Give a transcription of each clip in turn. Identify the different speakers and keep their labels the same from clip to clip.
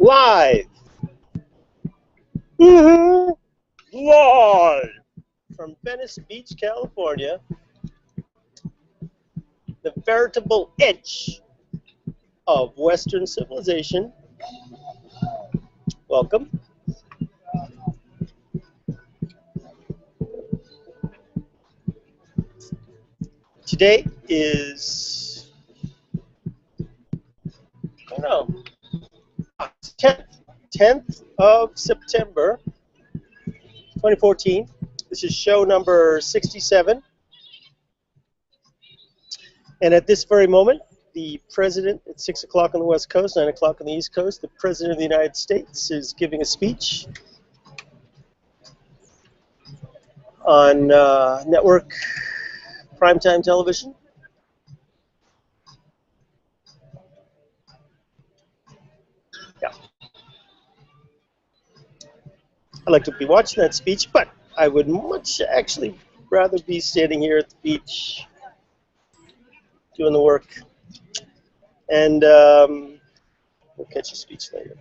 Speaker 1: Live from Venice Beach, California, the veritable edge of Western civilization. Welcome. Today is, I don't know, 10th of September, 2014. This is show number 67. And at this very moment, the president, at 6 o'clock on the West Coast, 9 o'clock on the East Coast, the president of the United States is giving a speech on network primetime television. Yeah. I'd like to be watching that speech, but I would much actually rather be standing here at the beach doing the work. And we'll catch a speech later.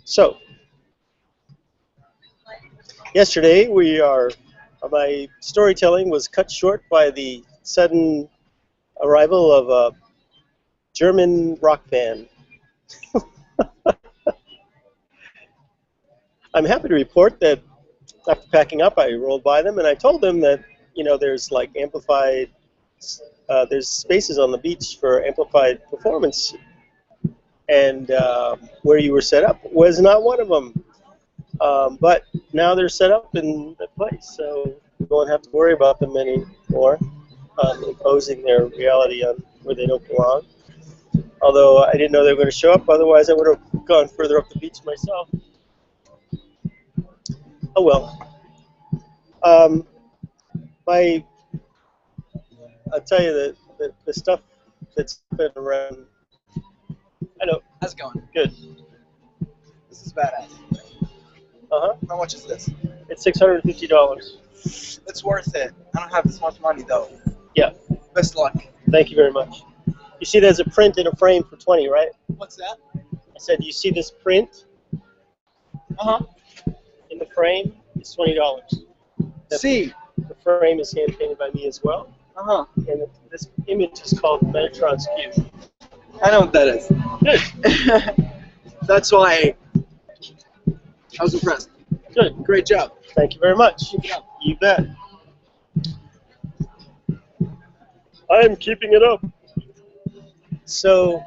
Speaker 1: So, yesterday my storytelling was cut short by the sudden arrival of a German rock band. I'm happy to report that after packing up, I rolled by them and I told them that, you know, there's like amplified, there's spaces on the beach for amplified performance, and where you were set up was not one of them. But now they're set up in the place, so you won't have to worry about them anymore, imposing their reality on where they don't belong. Although I didn't know they were going to show up, otherwise I would have gone further up the beach myself. Oh well. I'll tell you that the stuff that's been around. I know.
Speaker 2: How's it going?
Speaker 1: Good.
Speaker 2: This is badass.
Speaker 1: Uh-huh.
Speaker 2: How much is this?
Speaker 1: It's $650.
Speaker 2: It's worth it. I don't have this much money though.
Speaker 1: Yeah.
Speaker 2: Best luck.
Speaker 1: Thank you very much. You see there's a print in a frame for 20, right?
Speaker 2: What's that?
Speaker 1: I said you see this print?
Speaker 2: Uh-huh.
Speaker 1: In the frame, it's $20.
Speaker 2: See.
Speaker 1: The frame is hand painted by me as well.
Speaker 2: Uh-huh.
Speaker 1: And this image is called Metatron's Cube.
Speaker 2: I know what that is.
Speaker 1: Good.
Speaker 2: That's why I was impressed.
Speaker 1: Good.
Speaker 2: Great job.
Speaker 1: Thank you very much.
Speaker 2: Keep it up.
Speaker 1: You bet. I'm keeping it up. So,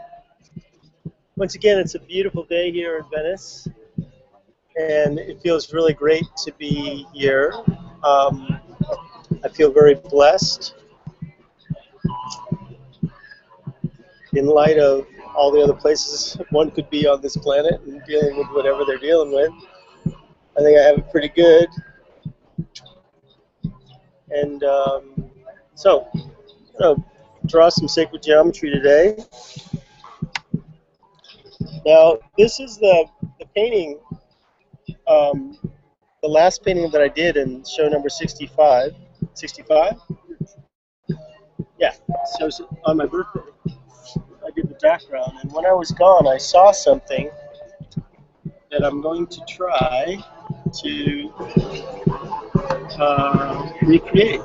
Speaker 1: once again, it's a beautiful day here in Venice, and it feels really great to be here. I feel very blessed in light of all the other places one could be on this planet and dealing with whatever they're dealing with. I think I have it pretty good. And so, I'm going to draw some sacred geometry today. Now, this is the painting, the last painting that I did in show number 65. 65? Yeah, so on my birthday, I did the background. And when I was gone, I saw something that I'm going to try to recreate.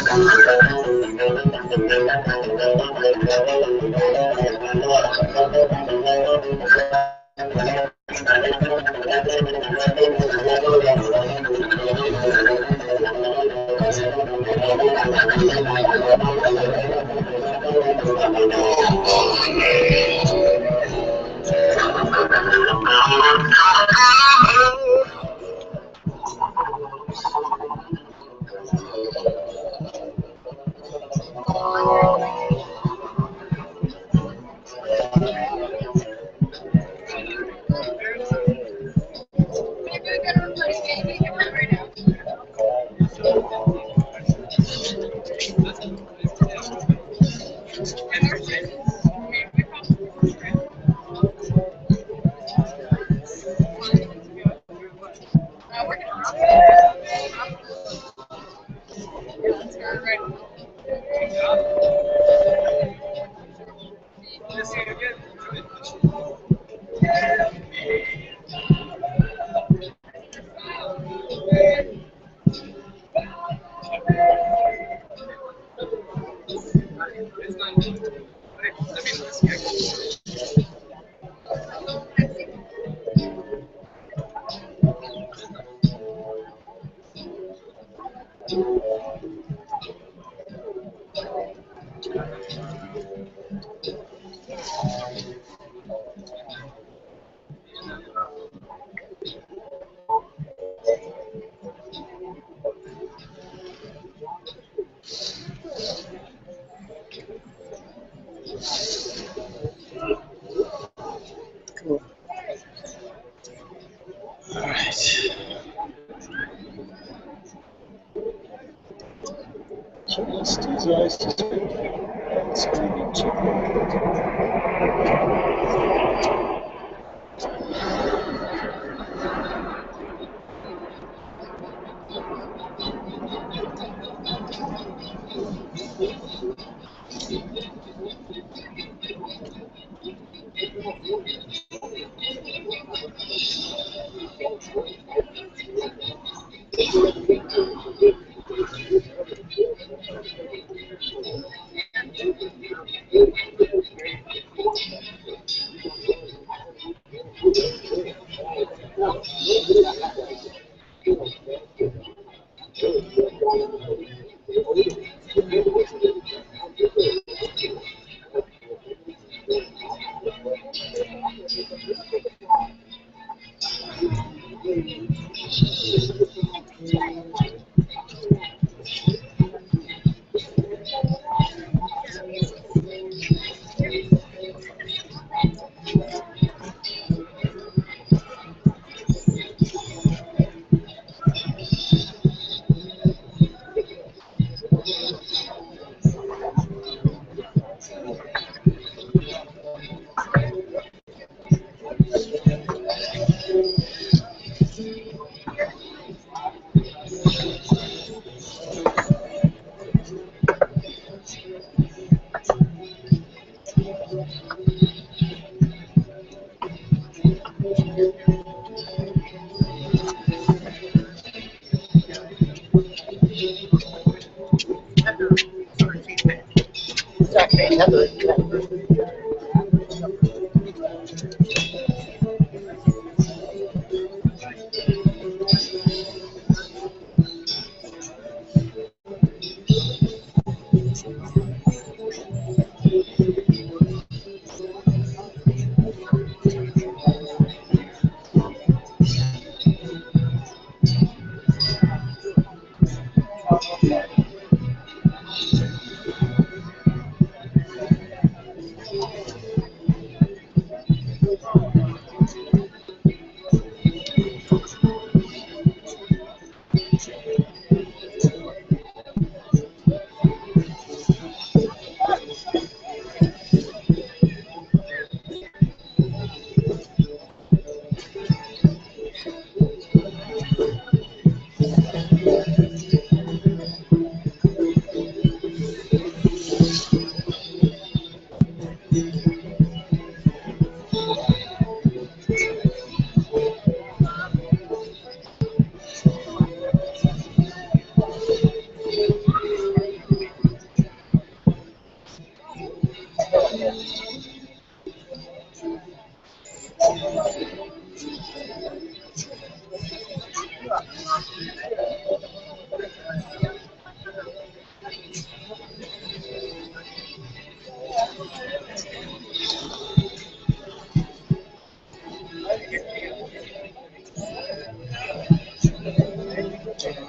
Speaker 1: Cool. All right. Just as I suspected, it's going to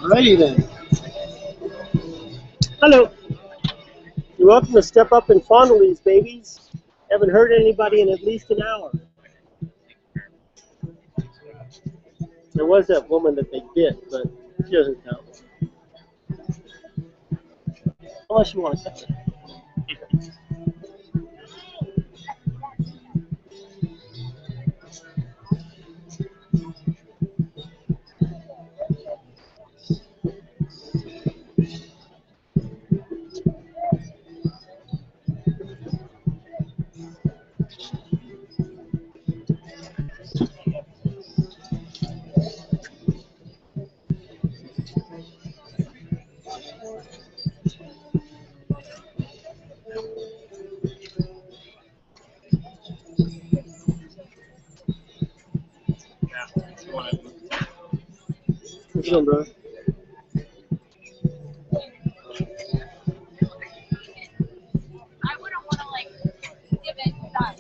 Speaker 1: Alrighty then. Hello. You're welcome to step up and fondle these babies. Haven't hurt anybody in at least an hour. There was that woman that they bit, but she doesn't count. Unless you want to touch it. What you doing, bro?
Speaker 3: I wouldn't want to like give it that.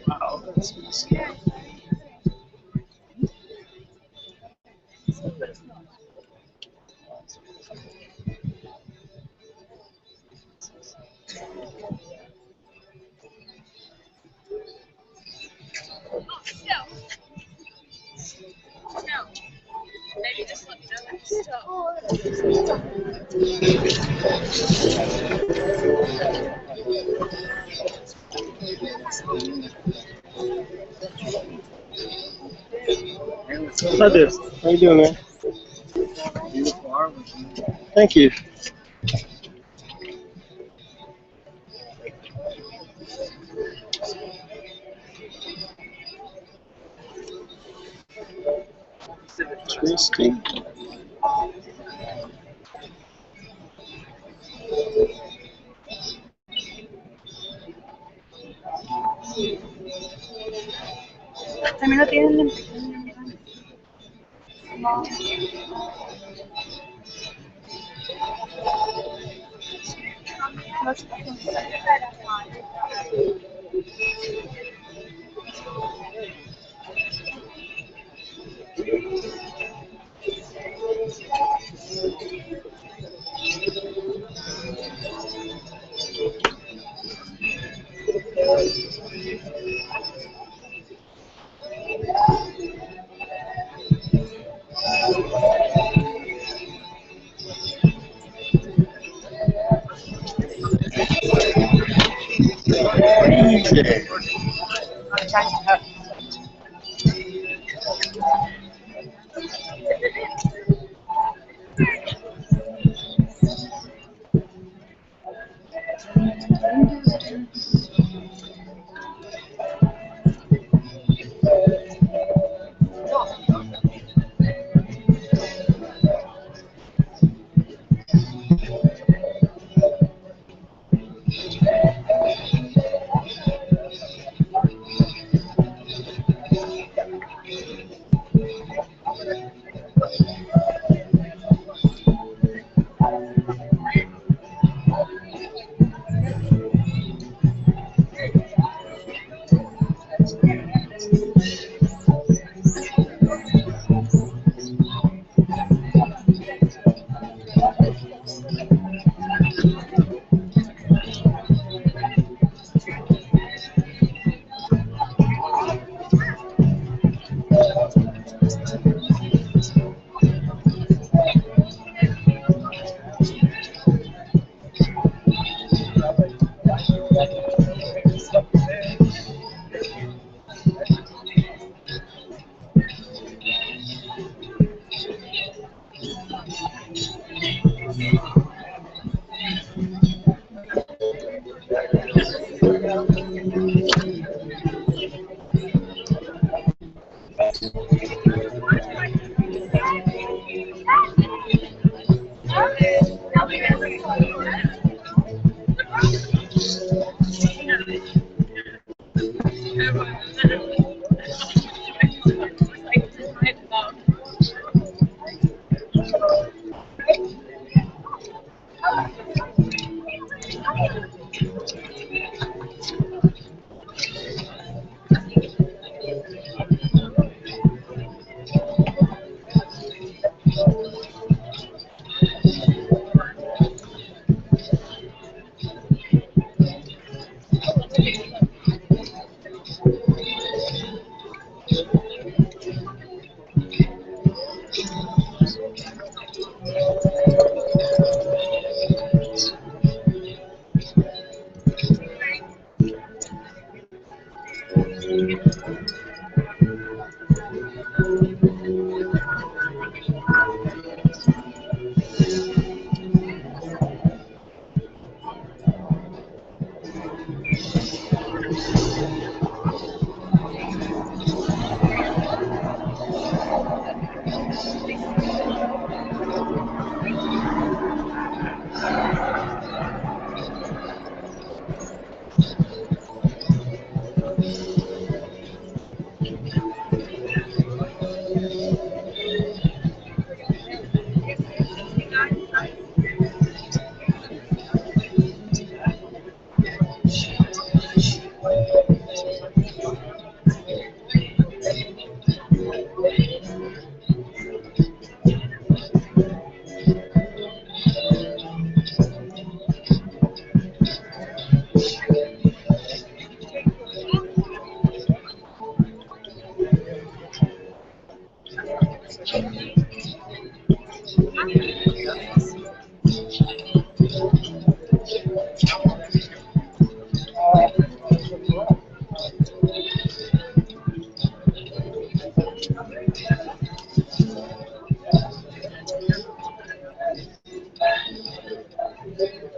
Speaker 1: Wow, that's messy.
Speaker 3: No. Maybe just let me know that stuff.
Speaker 1: Hi there. How you doing, man? Thank you. Interesting.
Speaker 3: También lo tienen en
Speaker 1: Easy.
Speaker 3: Yeah.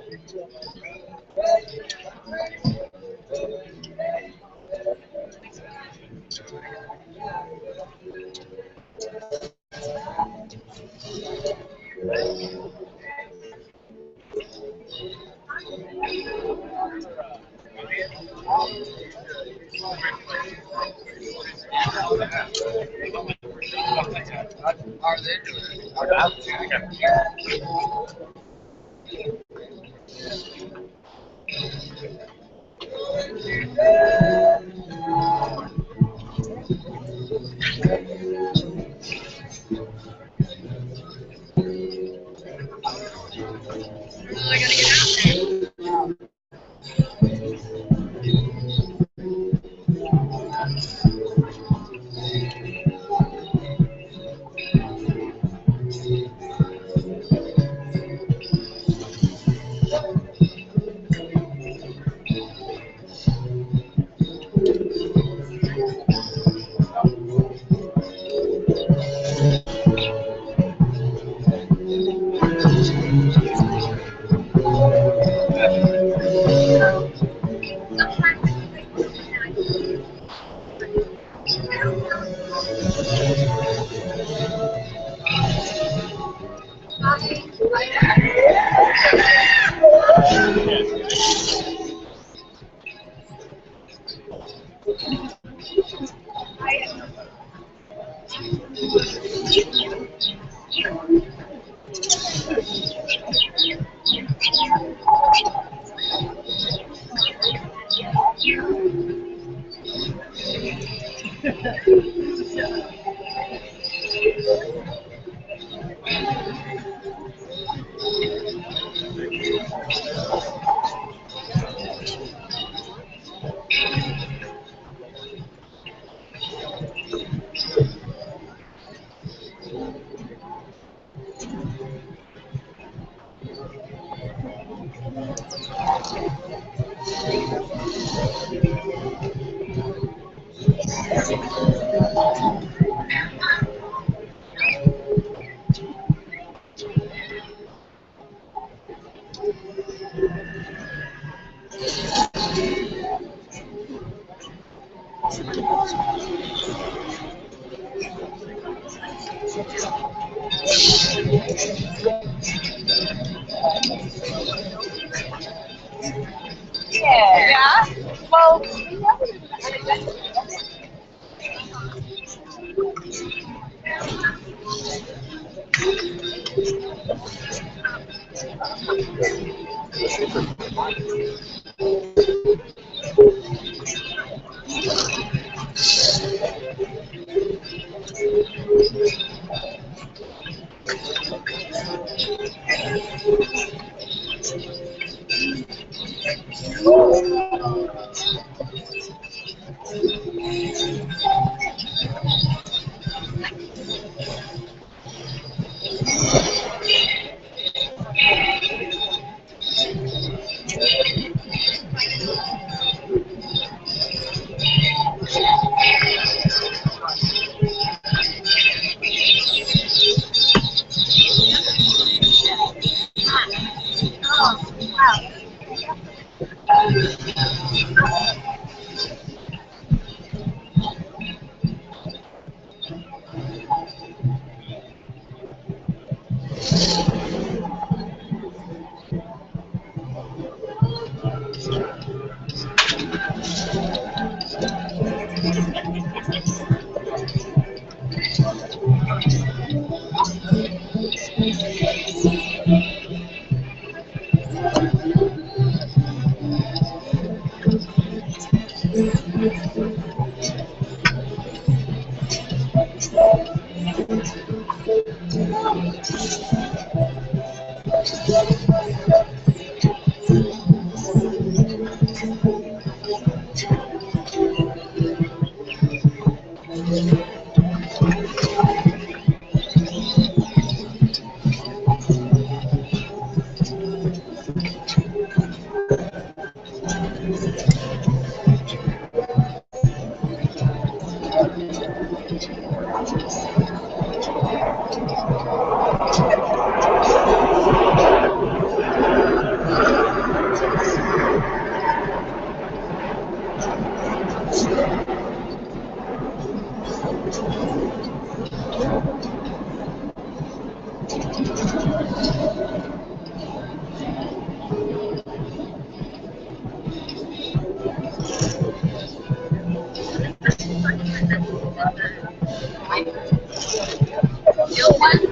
Speaker 3: Well,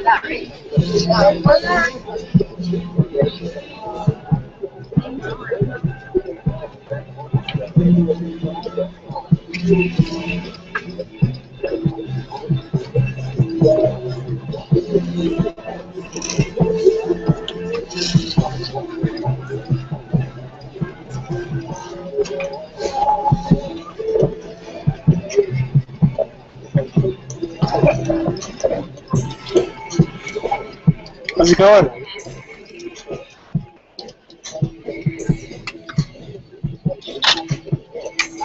Speaker 3: that, right?
Speaker 1: How's it going?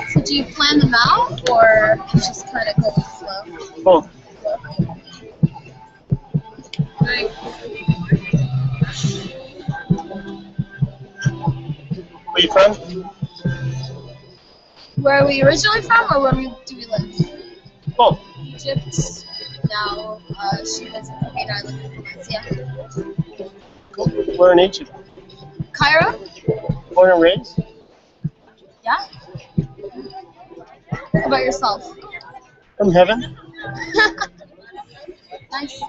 Speaker 3: So do you plan them out, or just kind of go slow?
Speaker 1: Both.
Speaker 3: Right.
Speaker 1: Where you from?
Speaker 3: Where are we originally from, or where do we live?
Speaker 1: Both.
Speaker 3: Egypt. Now she lives in Canada. I live in Valencia.
Speaker 1: Cool. Where in Egypt?
Speaker 3: Cairo?
Speaker 1: Born and raised?
Speaker 3: Yeah. How about yourself?
Speaker 1: From heaven?
Speaker 3: Nice.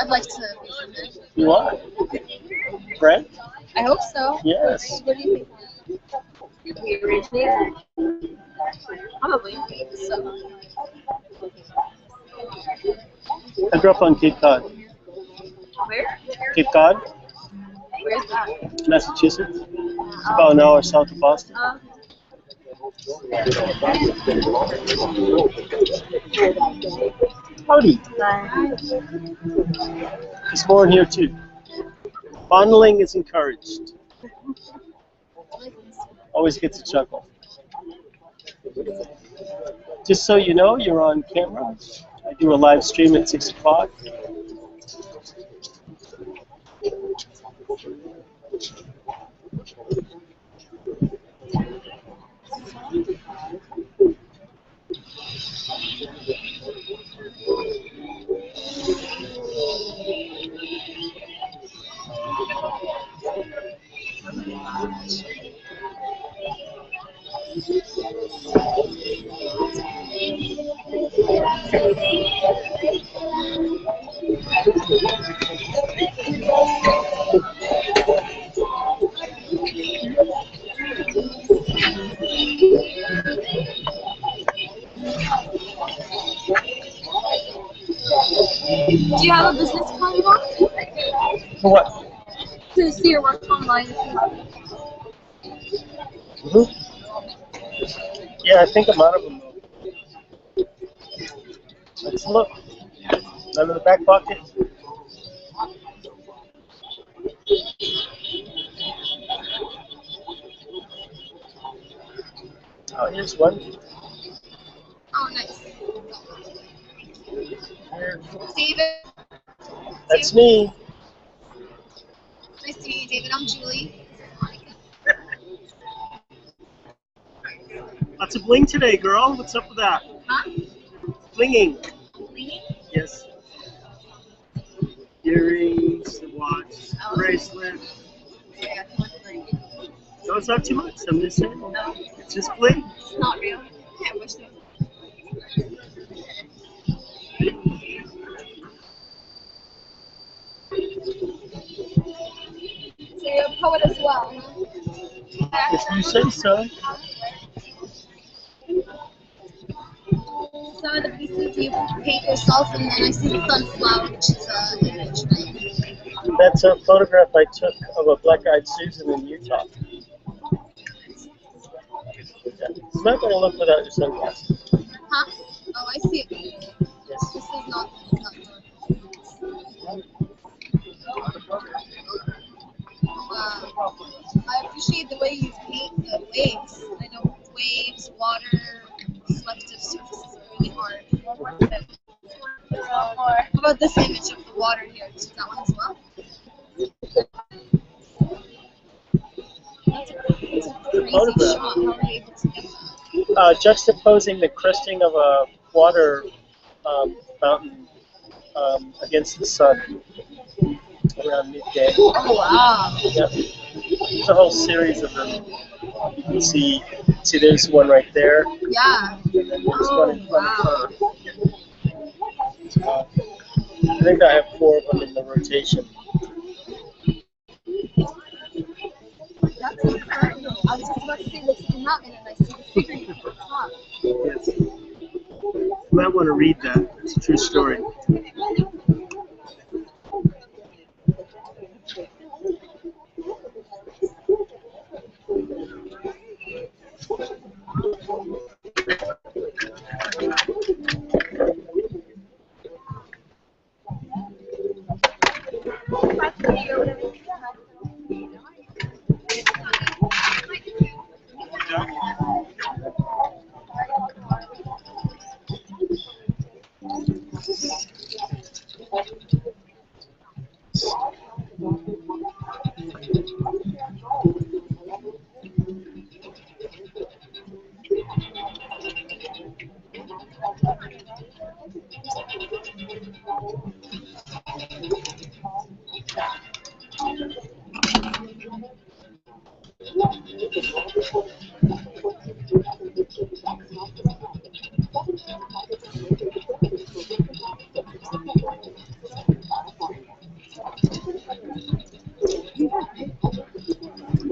Speaker 3: I'd like to be from there.
Speaker 1: You are. Right?
Speaker 3: I hope so.
Speaker 1: Yes.
Speaker 3: What do you think? We originated? Probably. So.
Speaker 1: I grew up on Cape Cod.
Speaker 3: Where?
Speaker 1: Cape Cod,
Speaker 3: Where's that?
Speaker 1: Massachusetts. It's about an hour south of Boston. Howdy. There's more in here too. Fondling is encouraged. Always gets a chuckle. Just so you know, you're on camera. I do a live stream at 6 o'clock.
Speaker 3: Do you have a business card on?
Speaker 1: For what?
Speaker 3: To see your work online.
Speaker 1: Mm-hmm. Yeah, I think I'm out of them. Let's look. None in the back pocket. Oh, here's one.
Speaker 3: Oh, nice.
Speaker 1: Here.
Speaker 3: David.
Speaker 1: That's me.
Speaker 3: Nice to meet you, David. I'm Julie.
Speaker 1: Lots of bling today, girl. What's up with that?
Speaker 3: Huh?
Speaker 1: Blinging.
Speaker 3: Lee?
Speaker 1: Yes. Earrings, the watch,
Speaker 3: Oh.
Speaker 1: bracelet.
Speaker 3: Yeah, I want to bring it.
Speaker 1: No, it's not too much. I'm just saying.
Speaker 3: No,
Speaker 1: It's just bling.
Speaker 3: it's not real. I wish so. So you're a poet as well, huh?
Speaker 1: If you say so.
Speaker 3: Some of the pieces you paint yourself, and then I see the sunflower, which is an image, right?
Speaker 1: That's a photograph I took of a black-eyed Susan in Utah. Yeah. It's not going to look without your sunglasses.
Speaker 3: Huh? Oh, I see it.
Speaker 1: Yes.
Speaker 3: This is not I appreciate the way you paint the waves. I know waves, water, reflective surfaces are really hard. How about this image of the water here? Is that one as well? That's a crazy shot. How are you able to get that?
Speaker 1: Juxtaposing the cresting of a water fountain against the sun around midday.
Speaker 3: Oh, wow.
Speaker 1: Yep. There's a whole series of them. You can see there's one right there.
Speaker 3: Yeah.
Speaker 1: And then there's one in front of her. I think I have 4 of them in the rotation.
Speaker 3: That's incredible. I was just about to say, looks like a mountain, and I see the figure at the top.
Speaker 1: Yes. You might want to read that. It's a true story.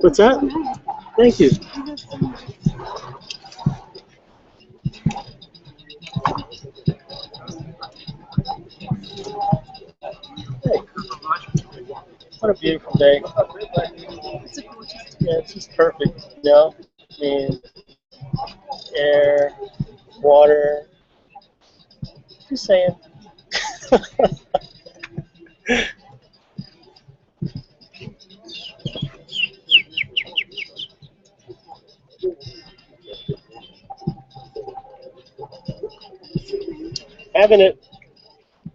Speaker 1: What's that? Thank you. Hey, what a beautiful day.
Speaker 3: It's a gorgeous day.
Speaker 1: Yeah, it's just perfect, you know? I mean, air, water. Just saying. Having it.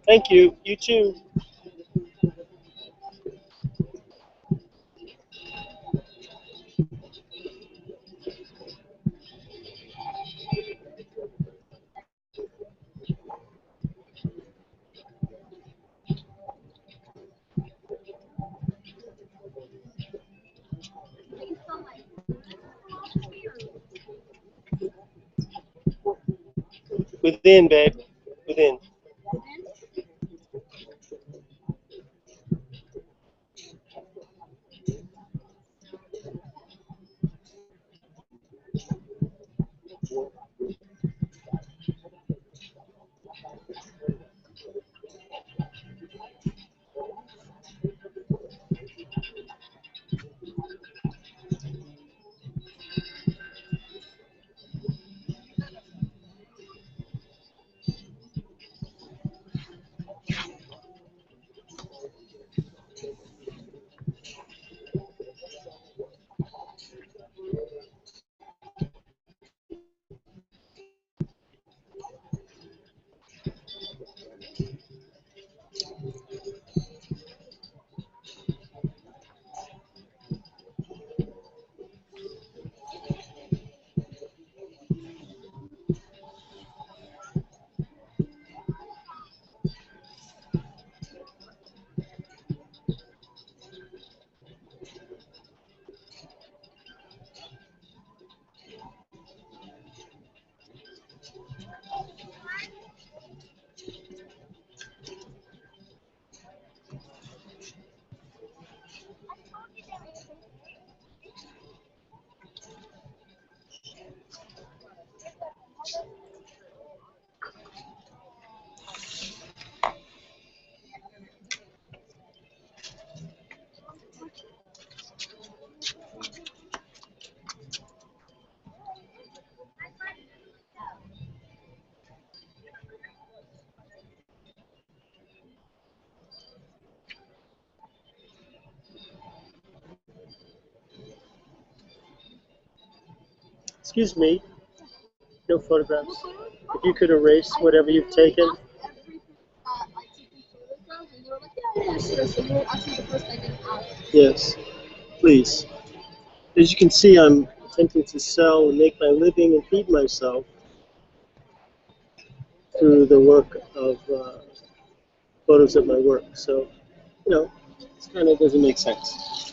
Speaker 1: Thank you. You too. Within, babe. Within. Excuse me. No photographs. If you could erase whatever you've taken.
Speaker 3: I took photographs, and they were like, yeah, sure. So you were actually the first I did out.
Speaker 1: Yes, please. As you can see, I'm attempting to sell and make my living and feed myself through the work of photos of my work. So, you know, this kind of doesn't make sense.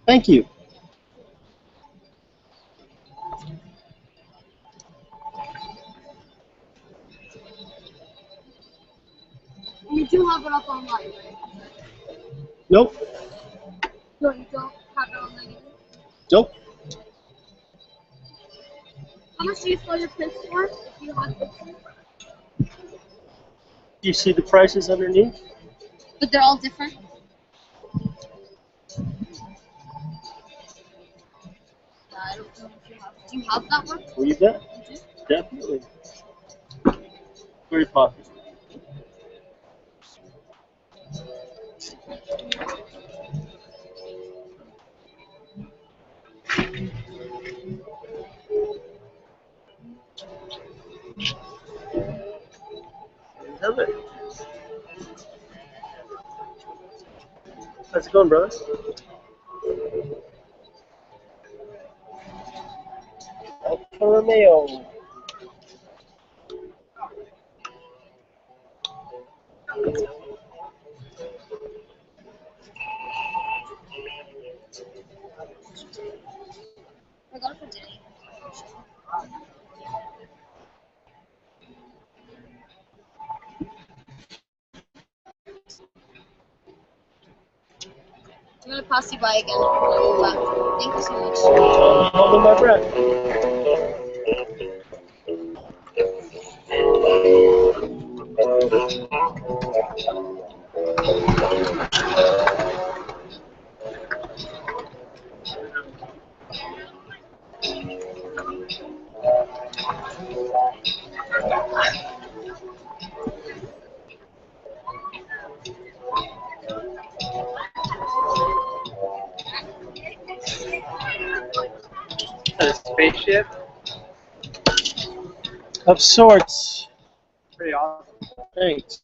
Speaker 1: Thank you.
Speaker 3: online?
Speaker 1: Nope.
Speaker 3: No, you don't have it online either.
Speaker 1: Nope.
Speaker 3: How much do you sell your prints for? If you have prints?
Speaker 1: You see the prices underneath?
Speaker 3: But they're all different. I don't know if you have. Do you have that one?
Speaker 1: Will you bet?
Speaker 3: You do?
Speaker 1: Definitely. Very popular. Have it. How's it going, brother? Alfa Romeo.
Speaker 3: I got it for Danny. I'm gonna pass you by again. Thank you so much.
Speaker 1: Holding my breath.
Speaker 2: A spaceship.
Speaker 1: Of sorts.
Speaker 2: Pretty awesome.
Speaker 1: Thanks.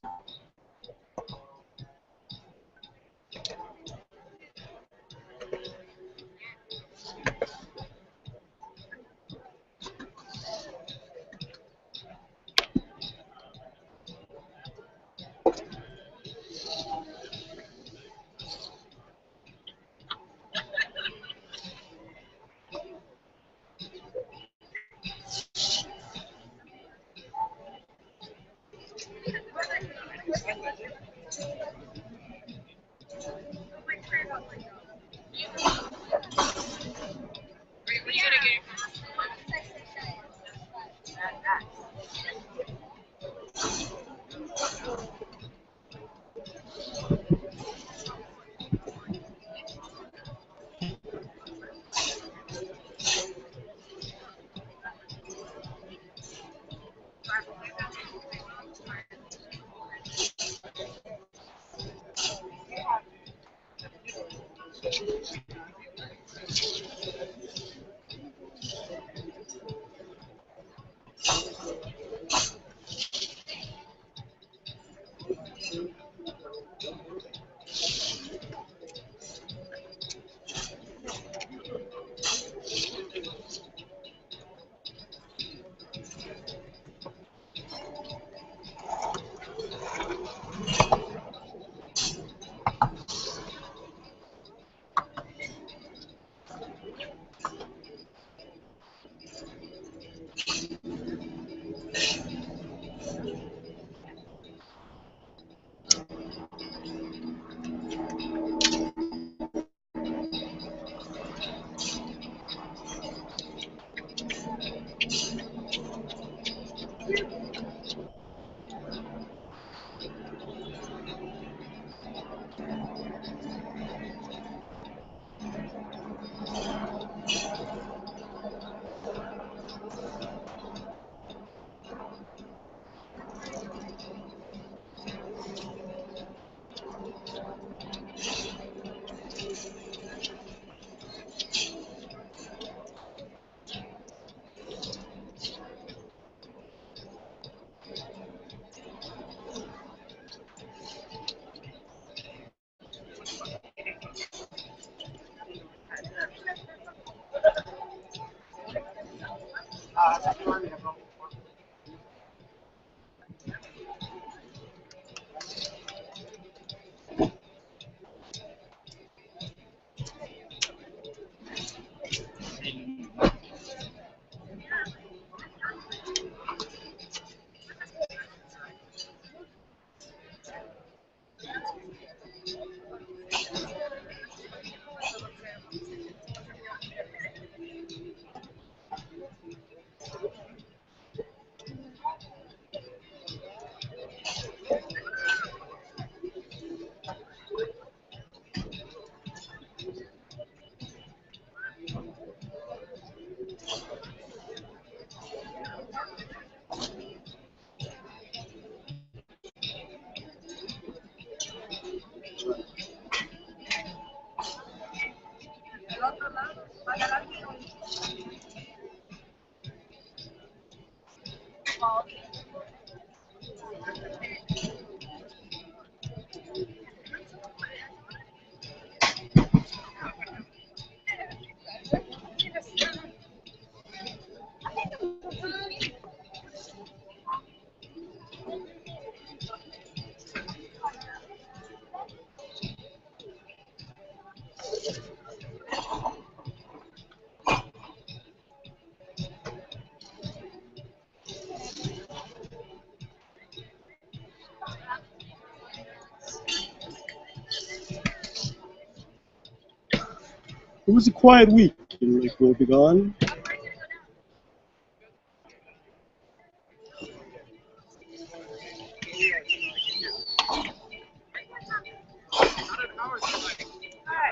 Speaker 1: It was a quiet week in Lake Wobegon.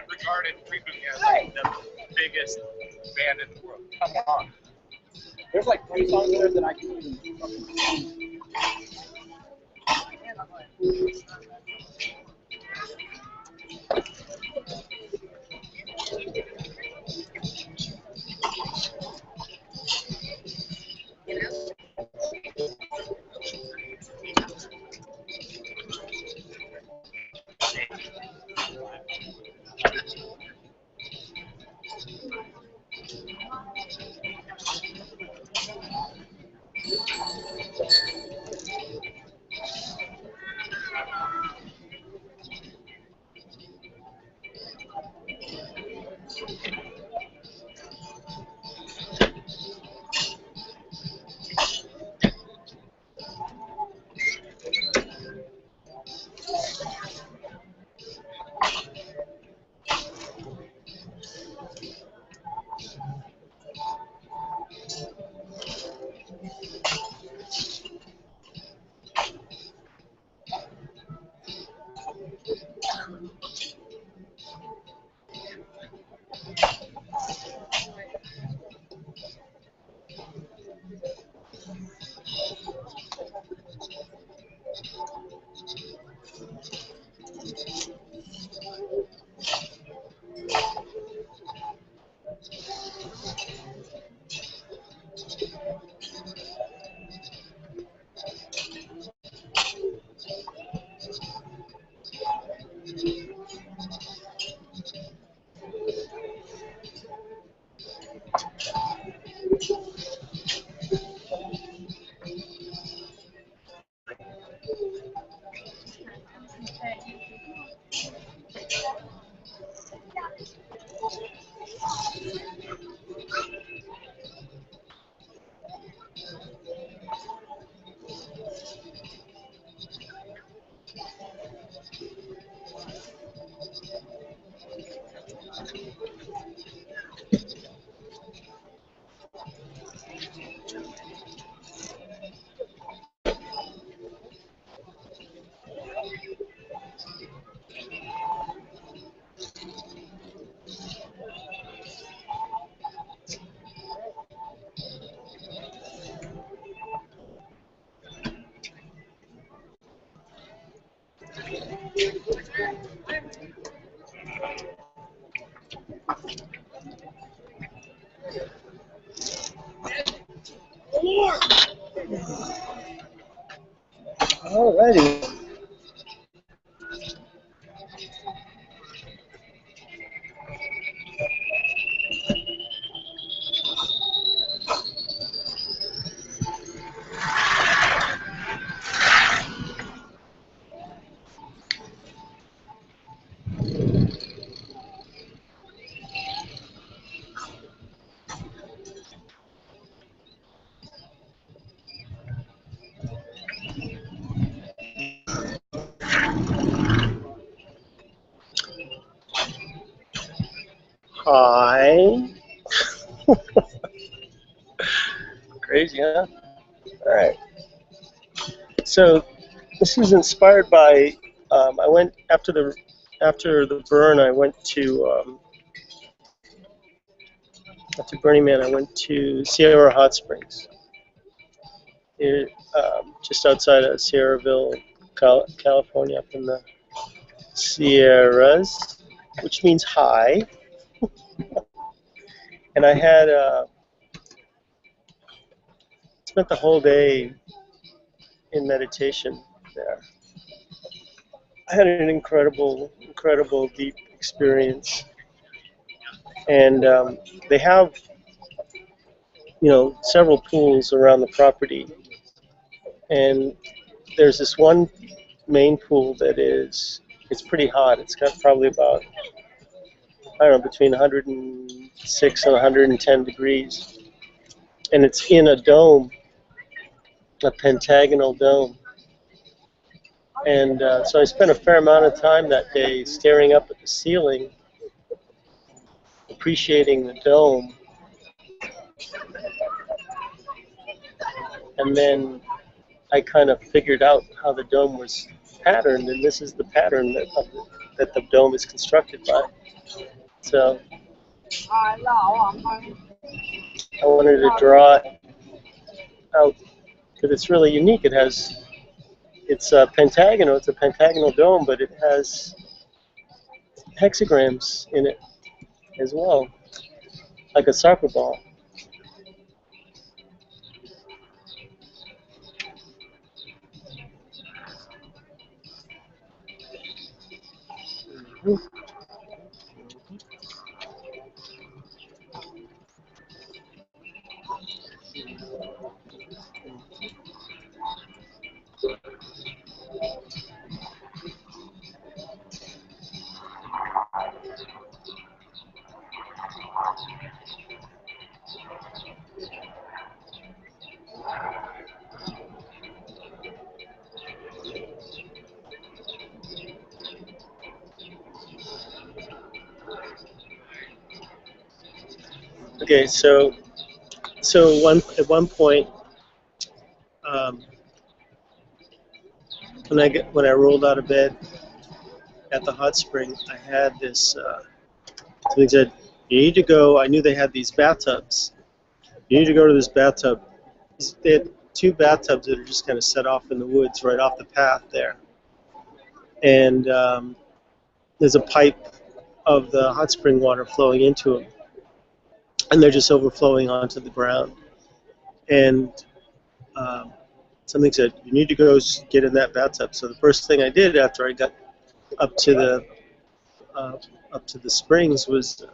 Speaker 4: Regarded frequently as like the biggest band in the world. Come on. There's like 3 songs there that I can't even
Speaker 1: Alrighty. Hi. Crazy, huh? All right. So this is inspired by. I went after the burn. I went to after Burning Man. I went to Sierra Hot Springs, here, just outside of Sierraville, California, up in the Sierras, which means high. And I had spent the whole day in meditation there. I had an incredible deep experience. And they have, several pools around the property. And there's this one main pool that it's pretty hot. It's got probably about, I don't know, between 106 and 110 degrees. And it's in a dome, a pentagonal dome. And so I spent a fair amount of time that day staring up at the ceiling, appreciating the dome. And then I kind of figured out how the dome was patterned, and this is the pattern that the dome is constructed by. So I wanted to draw it out because it's really unique. It's a pentagonal dome, but it has hexagrams in it as well, like a soccer ball. Okay, so at one point, when I rolled out of bed at the hot spring, I had this. Somebody said, "You need to go." I knew they had these bathtubs. You need to go to this bathtub. They had two bathtubs that are just kind of set off in the woods, right off the path there. And there's a pipe of the hot spring water flowing into them. And they're just overflowing onto the ground. And something said, "You need to go get in that bathtub." So the first thing I did after I got up to the springs was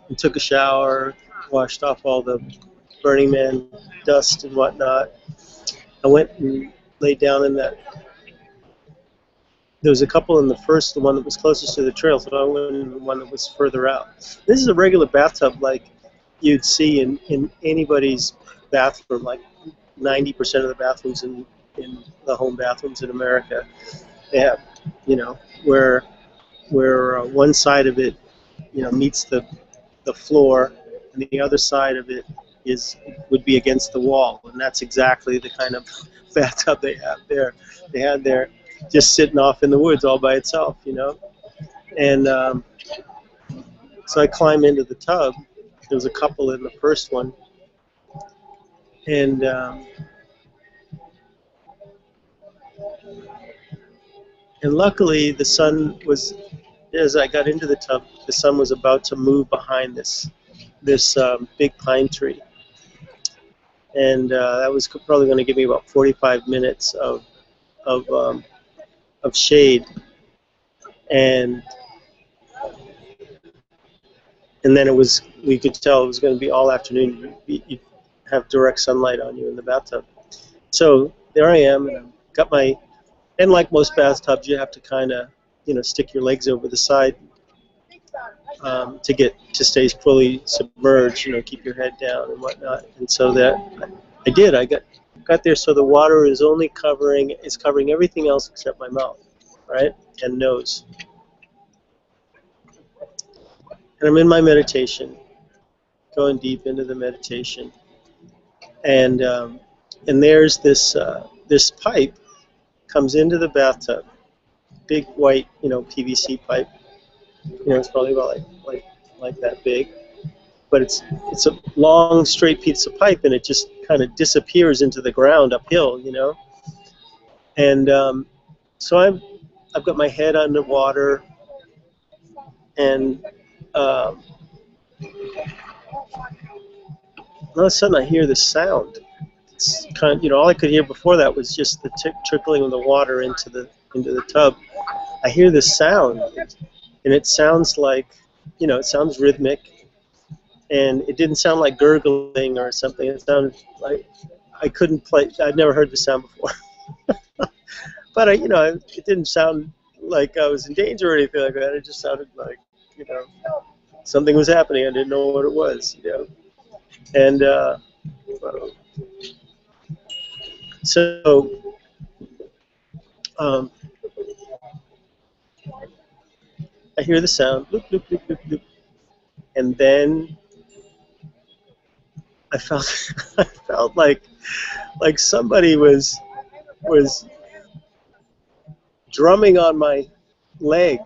Speaker 1: I took a shower, washed off all the Burning Man dust and whatnot. I went and laid down in that. There was a couple in the one that was closest to the trail, so I went in the one that was further out. This is a regular bathtub like you'd see in anybody's bathroom, like 90% of the bathrooms in the home bathrooms in America. They have, where one side of it, meets the floor, and the other side of it would be against the wall, and that's exactly the kind of bathtub they have there. They had there, just sitting off in the woods all by itself, And so I climb into the tub. There was a couple in the first one, and luckily the sun was, as I got into the tub, the sun was about to move behind this big pine tree, and that was probably going to give me about 45 minutes of shade, and then we could tell it was going to be all afternoon. You'd have direct sunlight on you in the bathtub. So there I am, and and like most bathtubs, you have to kind of, stick your legs over the side to stay fully submerged, keep your head down and whatnot. And so that I did. I got there, so the water is only covering everything else except my mouth, right, and nose. And I'm in my meditation, going deep into the meditation, and there's this pipe comes into the bathtub, big white PVC pipe. It's probably about like that big, but it's a long straight piece of pipe, and it just kind of disappears into the ground uphill, And so I've got my head underwater, and all of a sudden I hear this sound. It's kind of, you know, all I could hear before that was just the trickling of the water into the tub. I hear this sound, and it sounds like, you know, it sounds rhythmic, and it didn't sound like gurgling or something. It sounded like I couldn't play. I'd never heard the sound before, but you know, it didn't sound like I was in danger or anything like that. It just sounded like, you know, something was happening. I didn't know what it was, you know, and so. I hear the sound, bloop, bloop, bloop, bloop, bloop, and then I felt I felt like somebody was drumming on my leg,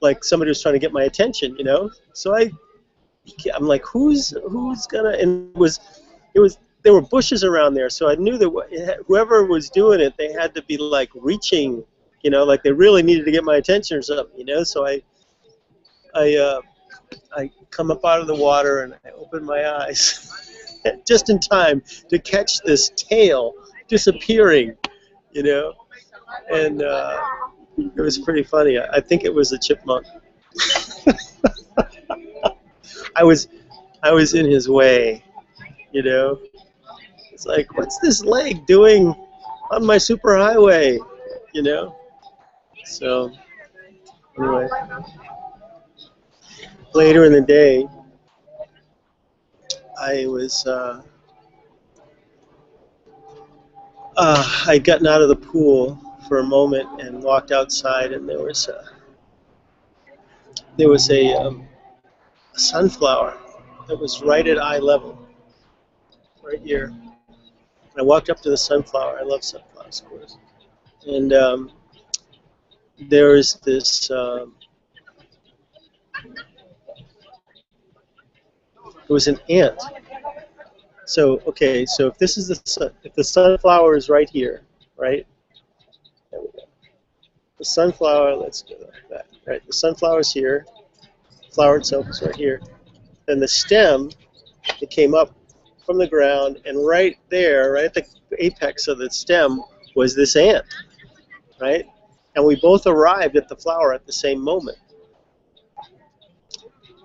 Speaker 1: like somebody was trying to get my attention, you know. So I'm like, who's gonna? And it was there were bushes around there, so I knew that whoever was doing it, they had to be like reaching. You know, like they really needed to get my attention or something, you know. So I come up out of the water and I open my eyes just in time to catch this tail disappearing, you know. And it was pretty funny. I think it was a chipmunk. I was in his way, you know. It's like, what's this leg doing on my superhighway, you know? So, anyway, later in the day, I was, I'd gotten out of the pool for a moment and walked outside, and there was a sunflower that was right at eye level, right here. I walked up to the sunflower. I love sunflowers, of course, and there's this. It was an ant. So okay, so if this is if the sunflower is right here, right? There we go. The sunflower. Let's go like that. Right. The sunflower is here. The flower itself is right here. Then the stem, it came up from the ground, and right there, right at the apex of the stem, was this ant, right? And we both arrived at the flower at the same moment.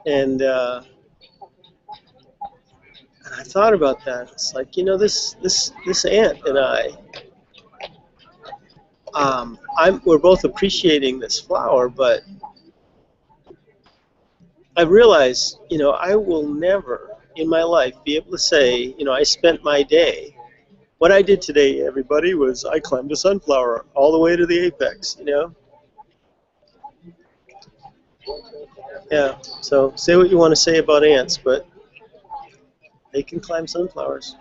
Speaker 1: And I thought about that. It's like, you know, this ant and we're both appreciating this flower, but I realized, you know, I will never in my life be able to say, you know, I spent my day. What I did today, everybody, was I climbed a sunflower all the way to the apex, you know? Yeah, so say what you want to say about ants, but they can climb sunflowers.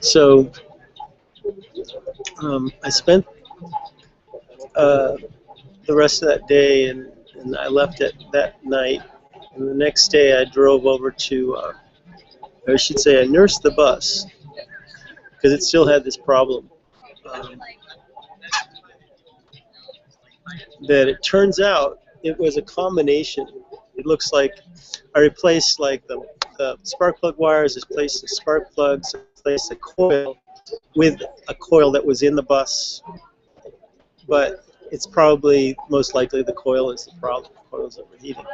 Speaker 1: So I spent the rest of that day, and I left it that night. And the next day I drove over to, I should say I nursed the bus, because it still had this problem. That it turns out it was a combination. It looks like I replaced like the spark plug wires, replaced the spark plugs, replaced the coil with a coil that was in the bus. But it's probably, most likely, the coil is the problem. The coil is overheating.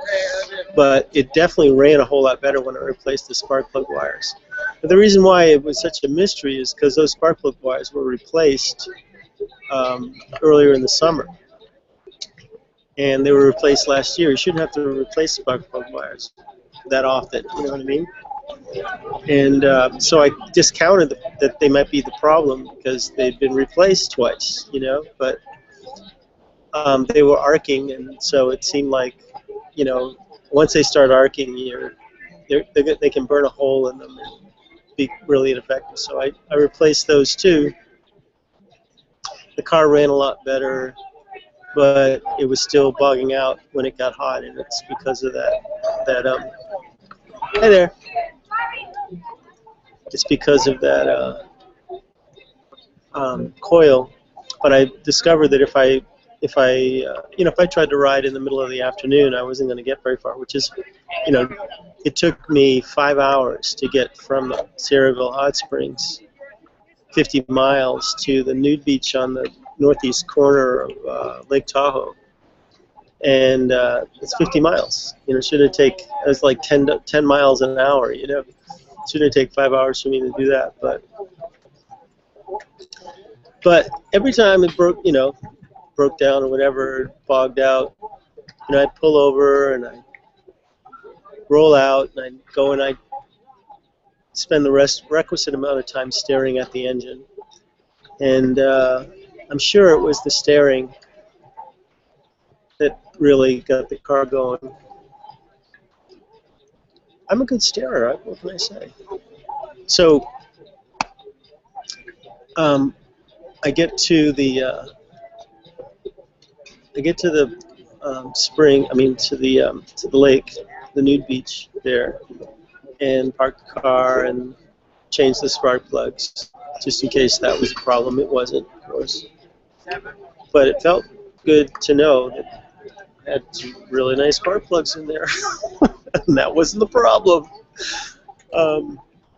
Speaker 1: But it definitely ran a whole lot better when I replaced the spark plug wires. But the reason why it was such a mystery is because those spark plug wires were replaced earlier in the summer. And they were replaced last year. You shouldn't have to replace spark plug wires that often, you know what I mean? And so I discounted that they might be the problem because they'd been replaced twice, you know, but they were arcing, and so it seemed like, you know, once they start arcing, they can burn a hole in them and be really ineffective. So I replaced those too. The car ran a lot better, but it was still bogging out when it got hot, and it's because of that. Hey there. it's because of that coil. But I discovered that if I tried to ride in the middle of the afternoon, I wasn't going to get very far. Which is, it took me 5 hours to get from Sierraville Hot Springs, 50 miles, to the nude beach on the northeast corner of Lake Tahoe. And it's 50 miles. Shouldn't take, it was like 10 miles an hour, Shouldn't take 5 hours for me to do that. But every time it broke down or whatever, bogged out, I'd pull over and I'd roll out and I'd go and I'd spend the requisite amount of time staring at the engine. And I'm sure it was the staring that really got the car going. I'm a good starer, what can I say? So I get to the to the lake, the nude beach there, and park the car and change the spark plugs, just in case that was a problem. It wasn't, of course. But it felt good to know that I had some really nice spark plugs in there. And that wasn't the problem.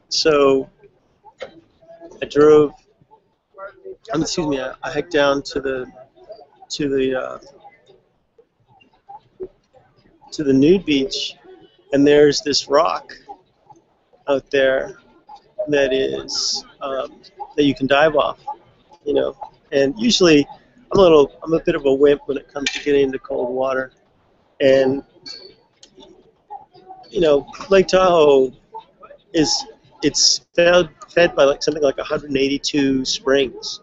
Speaker 1: So I drove. I hiked down to the nude beach, and there's this rock out there that is that you can dive off, And usually, I'm a bit of a wimp when it comes to getting into cold water, and Lake Tahoe it's fed by something like 182 springs,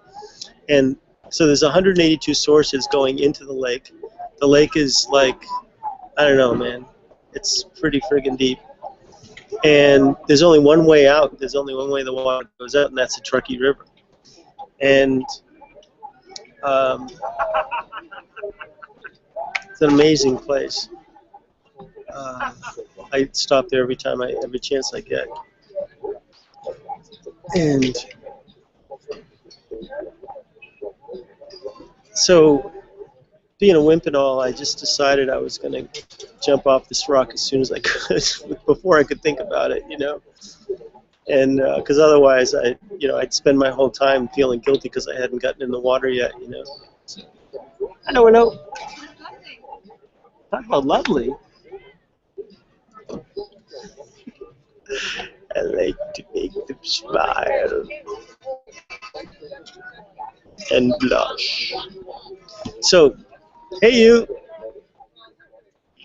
Speaker 1: and so there's 182 sources going into the lake. The lake is like, I don't know, man. It's pretty friggin' deep. And there's only one way out. There's only one way the water goes out, and that's the Truckee River. And it's an amazing place. I stop there every chance I get. And so, being a wimp and all, I just decided I was going to jump off this rock as soon as I could, before I could think about it, And because otherwise, I'd spend my whole time feeling guilty because I hadn't gotten in the water yet, So, I don't know. Talk about lovely. I like to make them smile and blush. So, hey you.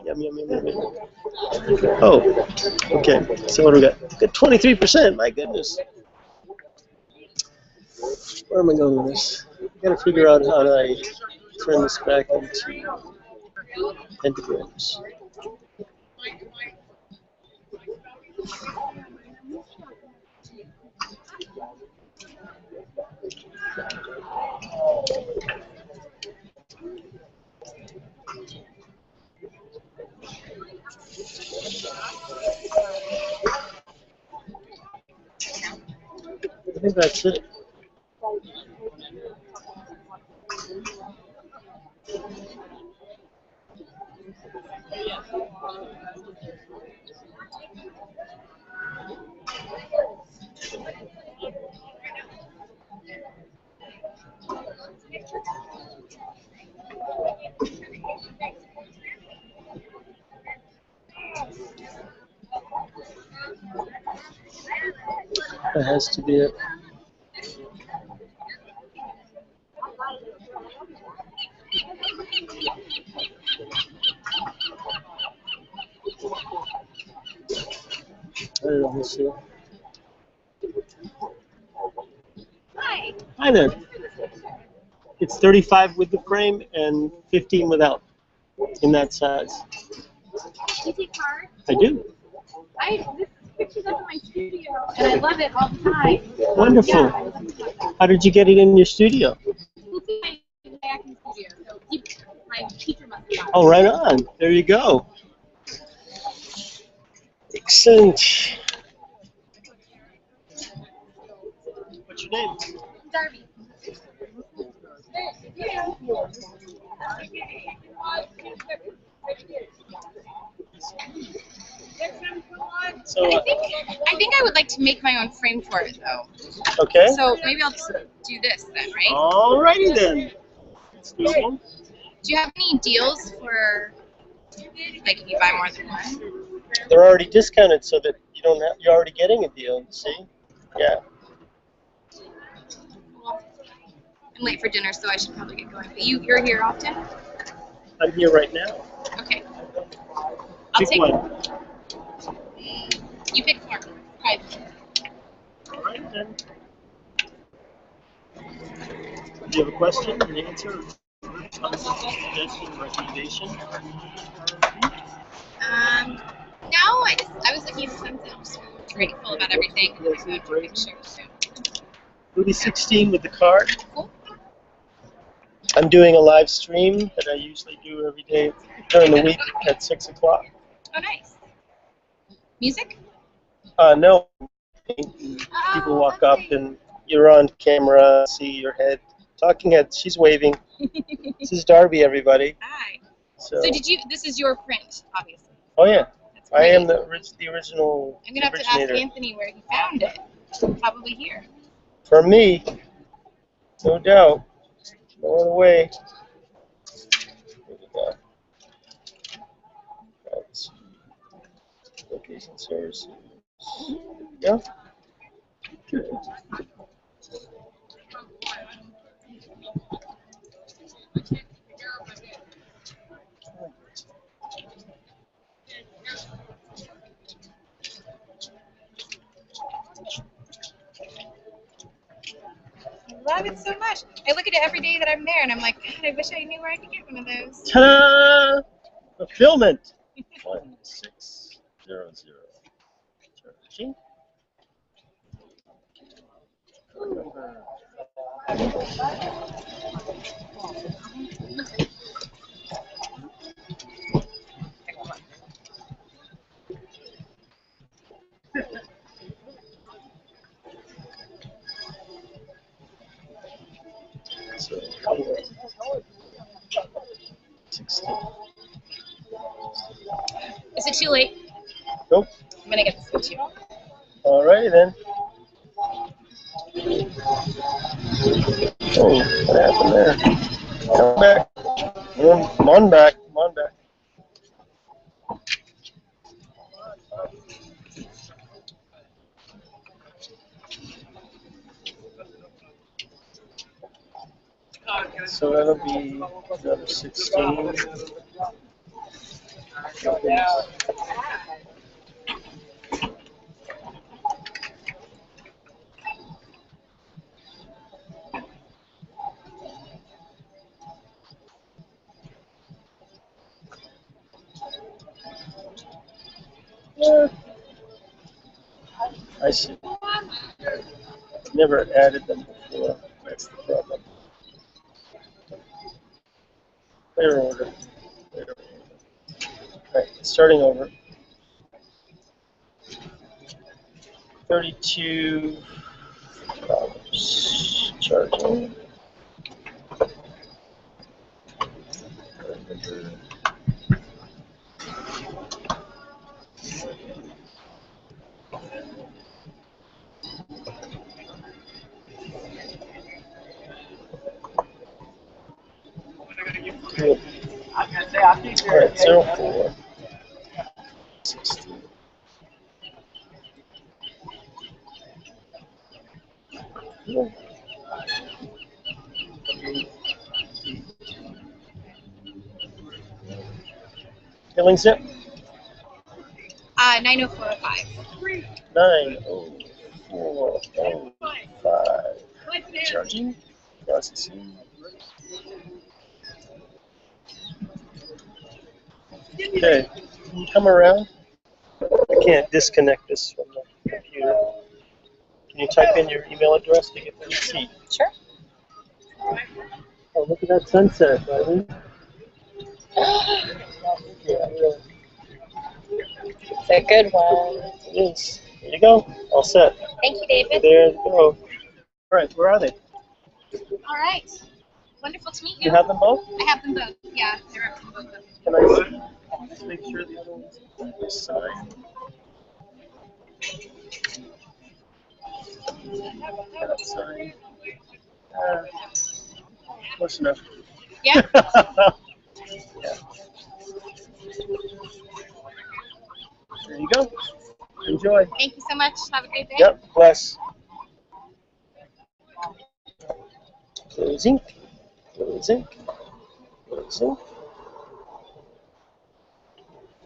Speaker 1: Yum, yum, yum, yum, yum. Oh, okay. So what do we got? We got 23%. My goodness. Where am I going with this? I gotta figure out how I turn this back into pentagrams. I think that's it. That has to be it. I don't know, we'll see.
Speaker 3: Hi.
Speaker 1: Hi there. It's 35 with the frame and 15 without, in that size.
Speaker 3: You take cards?
Speaker 1: I do.
Speaker 3: This picture's up in my studio, and I love it all the time.
Speaker 1: Wonderful.
Speaker 3: Yeah, I love it.
Speaker 1: How did you get it in your studio?
Speaker 3: We'll see my acting studio, so my teacher must be on.
Speaker 1: Oh, right on. There you go. Excellent. your name?
Speaker 3: Darby.
Speaker 1: So,
Speaker 3: I think I would like to make my own frame for it though.
Speaker 1: okay.
Speaker 3: So maybe I'll just do this then, right?
Speaker 1: Alrighty then. Let's do one.
Speaker 3: Do you have any deals for like if you buy more than one?
Speaker 1: They're already discounted so that you don't have, you're already getting a deal. See? Yeah.
Speaker 3: Well, I'm late for dinner, so I should probably get going. But you're here often?
Speaker 1: I'm here right now.
Speaker 3: Okay. I'll
Speaker 1: Pick
Speaker 3: take
Speaker 1: one.
Speaker 3: You pick 4. 5.
Speaker 1: Alright then. Do you have a question, an answer, suggestion, recommendation?
Speaker 3: No, I was looking at the sunset. I'm just grateful about everything. And then I got your picture, so.
Speaker 1: Movie 16 with the card.
Speaker 3: Cool.
Speaker 1: I'm doing a live stream that I usually do every day during the week at 6 o'clock.
Speaker 3: Oh, nice. Music?
Speaker 1: No. People walk up and you're on camera, see your head. Talking head, she's waving. This is Darby, everybody.
Speaker 3: Hi.
Speaker 1: So
Speaker 3: This is your print, obviously.
Speaker 1: oh yeah,
Speaker 3: That's
Speaker 1: I
Speaker 3: great.
Speaker 1: am the original
Speaker 3: I'm going to have to ask
Speaker 1: originator.
Speaker 3: Anthony where he found it. Probably here.
Speaker 1: For me, no doubt. No other way. Here we go. Privacy. Location services. There we go. Good.
Speaker 3: I love it so much. I look at it every day that I'm there, and I'm like, God, I wish I knew where I could get one of those.
Speaker 1: Ta-da! Fulfillment. 1600. Charging. So, 16.
Speaker 3: Is it too late?
Speaker 1: Nope.
Speaker 3: I'm going to get this one too.
Speaker 1: Alrighty then. Oh, what happened there? Come back. Come on back. Come on back. So that'll be another 16. I see. Never added them before. That's the problem. Clear order. Clear order. Right, starting over. 32 dollars. Charging. Good. Alright, 04. 16. Billing zip?
Speaker 3: 90405.
Speaker 1: 90405. Charging. Processing. Okay, can you come around? I can't disconnect this from the computer. Can you type in your email address to get the receipt?
Speaker 3: Sure.
Speaker 1: Oh, look at that sunset, buddy. Yeah,
Speaker 3: It's a good one.
Speaker 1: it is. There you go. All set.
Speaker 3: Thank you, David.
Speaker 1: There you go. All right, where are they?
Speaker 3: All right. Wonderful to meet you.
Speaker 1: You have them both?
Speaker 3: I have them both. Yeah, they're up to both of them.
Speaker 1: Can I see? Just make sure the other one's signed. Signed. Close enough.
Speaker 3: Yeah.
Speaker 1: Yeah. There you go. Enjoy.
Speaker 3: Thank you so much. Have a great day.
Speaker 1: Yep, bless. Closing. Closing. Closing.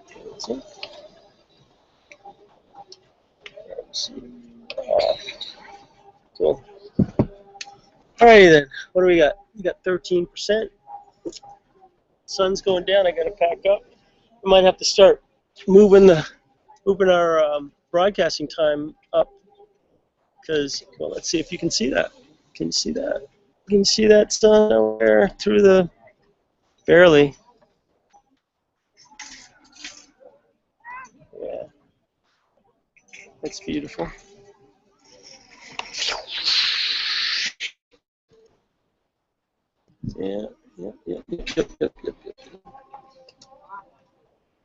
Speaker 1: Closing. Let's see. Cool. Alrighty then. What do we got? We got 13%. Sun's going down. I gotta pack up. I might have to start moving our broadcasting time up because, well, let's see if you can see that. Can you see that? Can you see that sun nowhere through the barely? Yeah, that's beautiful. Yeah, yep.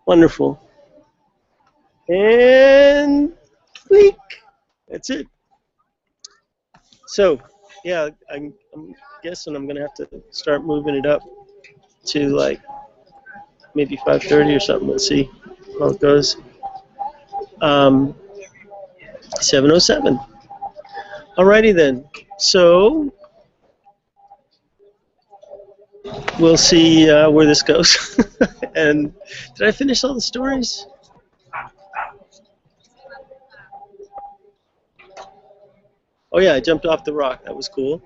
Speaker 1: Wonderful. And click. That's it. So, yeah, I'm guessing I'm gonna have to start moving it up to like maybe 5:30 or something. Let's see how it goes. 7:07. Alrighty then. So we'll see where this goes. And did I finish all the stories? Oh yeah, I jumped off the rock. That was cool.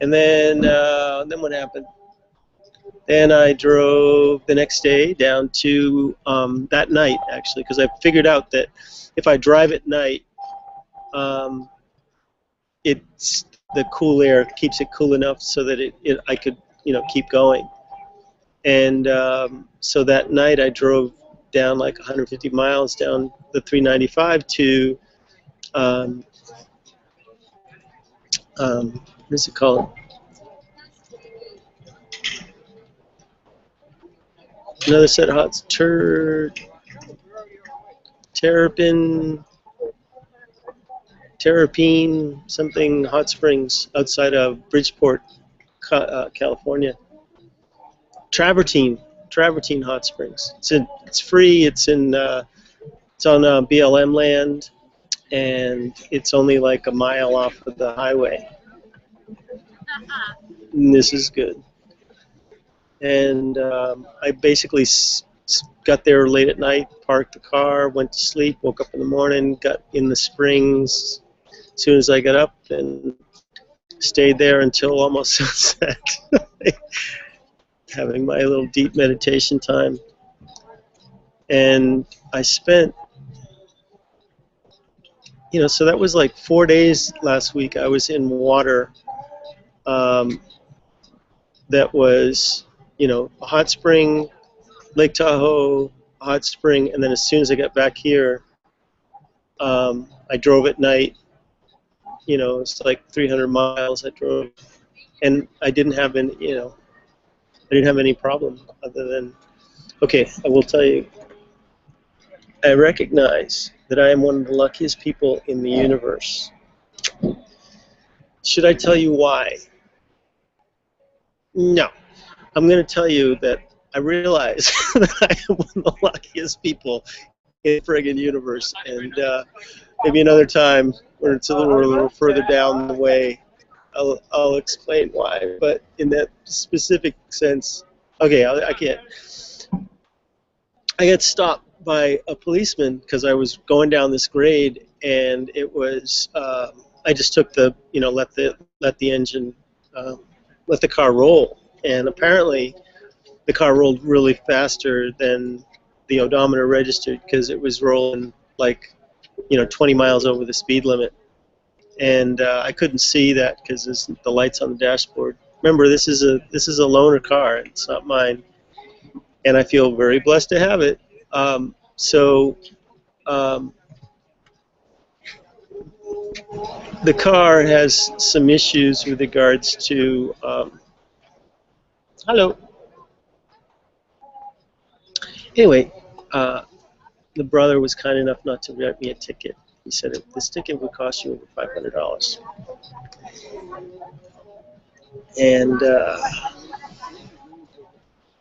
Speaker 1: And then what happened? Then I drove the next day down to that night actually, because I figured out that if I drive at night, it's the cool air keeps it cool enough so that I could keep going. And so that night I drove down like 150 miles down the 395 to what is it called? Another set of hots. Terrapin something hot springs outside of Bridgeport, California. Travertine hot springs. It's free. It's on BLM land, and it's only like a mile off of the highway. And this is good. And I basically got there late at night, parked the car, went to sleep, woke up in the morning, got in the springs as soon as I got up, and stayed there until almost sunset, having my little deep meditation time. And I spent, so that was like 4 days last week. I was in water that was, a hot spring, Lake Tahoe, a hot spring, and then as soon as I got back here, I drove at night. It's like 300 miles I drove, and I didn't have any problem other than, okay, I will tell you, I recognize that I am one of the luckiest people in the universe. Should I tell you why? No. I'm going to tell you that I realize that I am one of the luckiest people in the friggin' universe, and maybe another time when it's a little further down the way, I'll explain why. But in that specific sense, okay, I got stopped by a policeman because I was going down this grade, and it was I just took the let the engine let the car roll, and apparently the car rolled really faster than the odometer registered because it was rolling like 20 miles over the speed limit, and I couldn't see that because there's the lights on the dashboard. Remember, this is a loaner car; it's not mine, and I feel very blessed to have it. the car has some issues with regards to, hello. Anyway, the brother was kind enough not to write me a ticket. He said this ticket would cost you over $500. And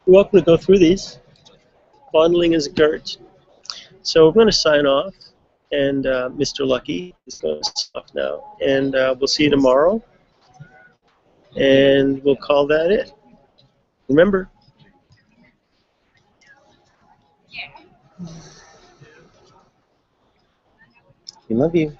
Speaker 1: you're welcome to go through these. Fondling is encouraged. So we're going to sign off, and Mr. Lucky is going to sign off now. And we'll see you tomorrow, and we'll call that it. Remember, we love you.